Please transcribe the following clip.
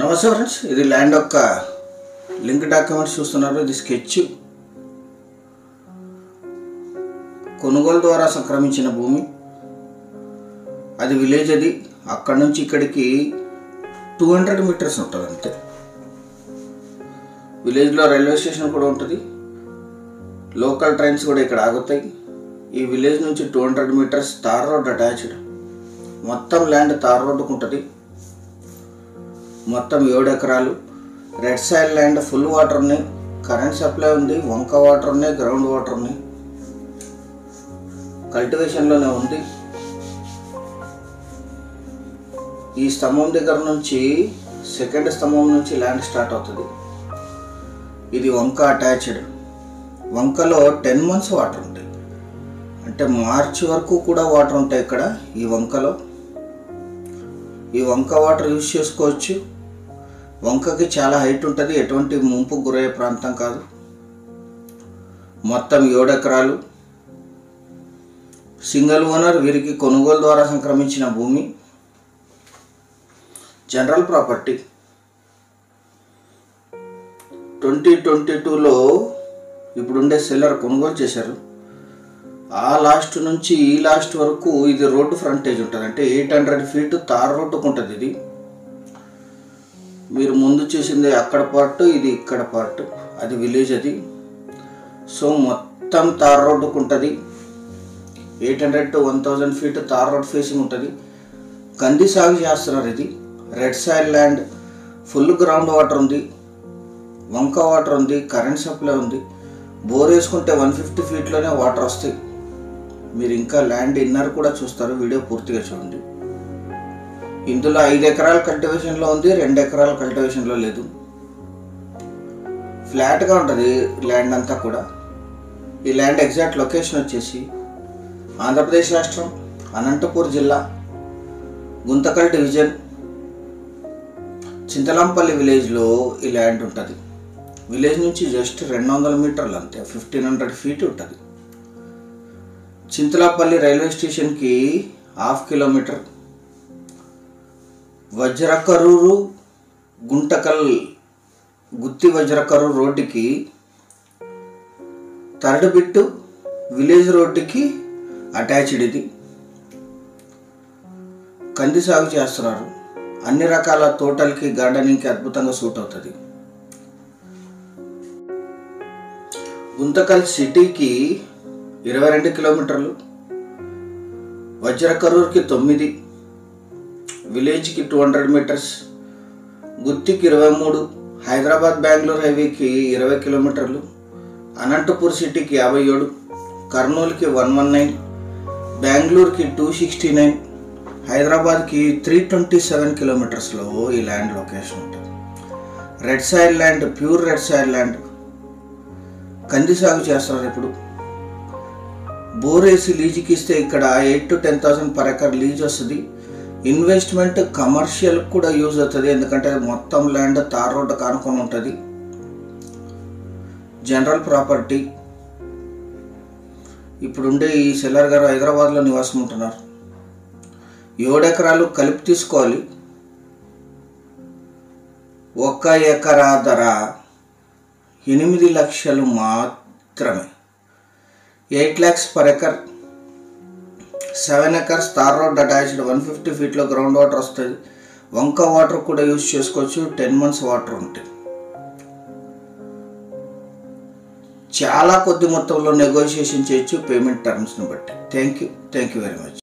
నమస్తే ఫ్రెండ్స్, ఇది ల్యాండ్ యొక్క లింక్ డాక్యుమెంట్స్ చూస్తున్నారు. ఇది స్కెచ్. కొనుగోలు ద్వారా సంక్రమించిన భూమి, అది విలేజ్. అది అక్కడ నుంచి ఇక్కడికి 200 మీటర్స్ ఉంటుంది అంతే. విలేజ్లో రైల్వే స్టేషన్ కూడా ఉంటుంది, లోకల్ ట్రైన్స్ కూడా ఇక్కడ ఆగుతాయి. ఈ విలేజ్ నుంచి 200 మీటర్స్ తార్ రోడ్ అటాచ్డ్. మొత్తం ల్యాండ్ తార్ రోడ్డుకు ఉంటుంది. మొత్తం 7 ఎకరాలు. Red soil land, full water ఉన్నాయి, కరెంట్ సప్లై ఉంది, వంక వాటర్ ఉన్నాయి, గ్రౌండ్ వాటర్ ఉన్నాయి, కల్టివేషన్లోనే ఉంది. ఈ స్తంభం దగ్గర నుంచి సెకండ్ స్తంభం నుంచి ల్యాండ్ స్టార్ట్ అవుతుంది. ఇది వంక అటాచ్డ్. వంకలో 10 months వాటర్ ఉంటాయి, అంటే మార్చి వరకు కూడా వాటర్ ఉంటాయి ఇక్కడ ఈ వంకలో. ఈ వంక వాటర్ యూజ్ చేసుకోవచ్చు. వంకకి చాలా హైట్ ఉంటుంది, ఎటువంటి ముంపు గురయ్యే ప్రాంతం కాదు. మొత్తం 7 ఎకరాలు. Single owner. వీరికి కొనుగోలు ద్వారా సంక్రమించిన భూమి. General property. 2022లో ఇప్పుడుండే సెల్లర్ కొనుగోలు చేశారు. ఆ లాస్ట్ నుంచి ఈ లాస్ట్ వరకు ఇది రోడ్డు ఫ్రంటేజ్ ఉంటుంది, అంటే 800 feet తార్ రోడ్డుకు ఉంటుంది. ఇది మీరు ముందు చూసింది అక్కడ పార్ట్, ఇది ఇక్కడ పార్ట్. అది విలేజ్. అది సో మొత్తం తార్ రోడ్డుకు ఉంటుంది. 800 to 1000 feet tar road facing ఉంటుంది. కంది సాగు చేస్తున్నారు. ఇది red soil land, full ground water ఉంది, వంక వాటర్ ఉంది, కరెంట్ సప్లై ఉంది. బోర్ వేసుకుంటే 150 feetలోనే వాటర్ వస్తాయి. మీరు ఇంకా ల్యాండ్ ఇన్నర్ కూడా చూస్తారు, వీడియో పూర్తిగా చూడండి. ఇందులో 5 ఎకరాల కల్టివేషన్లో ఉంది, 2 ఎకరాల కల్టివేషన్లో లేదు. ఫ్లాట్గా ఉంటుంది ల్యాండ్ అంతా కూడా. ఈ ల్యాండ్ ఎగ్జాక్ట్ లొకేషన్ వచ్చేసి ఆంధ్రప్రదేశ్ రాష్ట్రం, అనంతపూర్ జిల్లా, గుంతకల్ డివిజన్, చింతలంపల్లి విలేజ్లో ఈ ల్యాండ్ ఉంటుంది. విలేజ్ నుంచి జస్ట్ 200 మీటర్లు అంతే, 1500 feet ఉంటుంది. చింతలపల్లి రైల్వే స్టేషన్కి 1/2 kilometer. వజ్రకరూరు గుంటకల్ గుత్తి వజ్రకరూరు రోడ్డుకి థర్డ్ బిట్ విలేజ్ రోడ్డుకి అటాచ్డ్. ఇది కంది సాగు చేస్తున్నారు. అన్ని రకాల తోటలకి, గార్డెనింగ్కి అద్భుతంగా సూట్ అవుతుంది. గుంతకల్ సిటీకి 22 kilometers, వజ్రకరూర్కి 9, విలేజ్కి 200 meters, గుత్తికి 23, హైదరాబాద్ బెంగళూరు హైవేకి 20 kilometers, అనంతపూర్ సిటీకి 57, కర్నూలుకి 119, బెంగళూరుకి 269, హైదరాబాద్కి 327 kilometersలో ఈ ల్యాండ్ లొకేషన్ ఉంటుంది. Red soil land, pure red soil land. కంది సాగు చేస్తున్నారు. ఇప్పుడు బోర్ వేసి లీజుకి ఇస్తే ఇక్కడ 8,000 to 10,000 per acre లీజ్ వస్తుంది. ఇన్వెస్ట్మెంట్ కమర్షియల్ కూడా యూజ్ అవుతుంది, ఎందుకంటే మొత్తం ల్యాండ్ తార్ రోడ్డు కానుకొని ఉంటుంది. General property. ఇప్పుడుండే ఈ సెల్లర్ గారు హైదరాబాద్లో నివాసం ఉంటున్నారు. 7 ఎకరాలు కలిపి తీసుకోవాలి. 1 ఎకరా ధర 8 లక్షలు మాత్రమే. 8 lakhs per acre. 7 acres tar road attached. 150 feetలో గ్రౌండ్ వాటర్ వస్తుంది. వంక వాటర్ కూడా యూజ్ చేసుకోవచ్చు. 10 months వాటర్ ఉంటాయి. చాలా కొద్ది మొత్తంలో నెగోషియేషన్ చేయొచ్చు పేమెంట్ టర్మ్స్ని బట్టి. Thank you very much.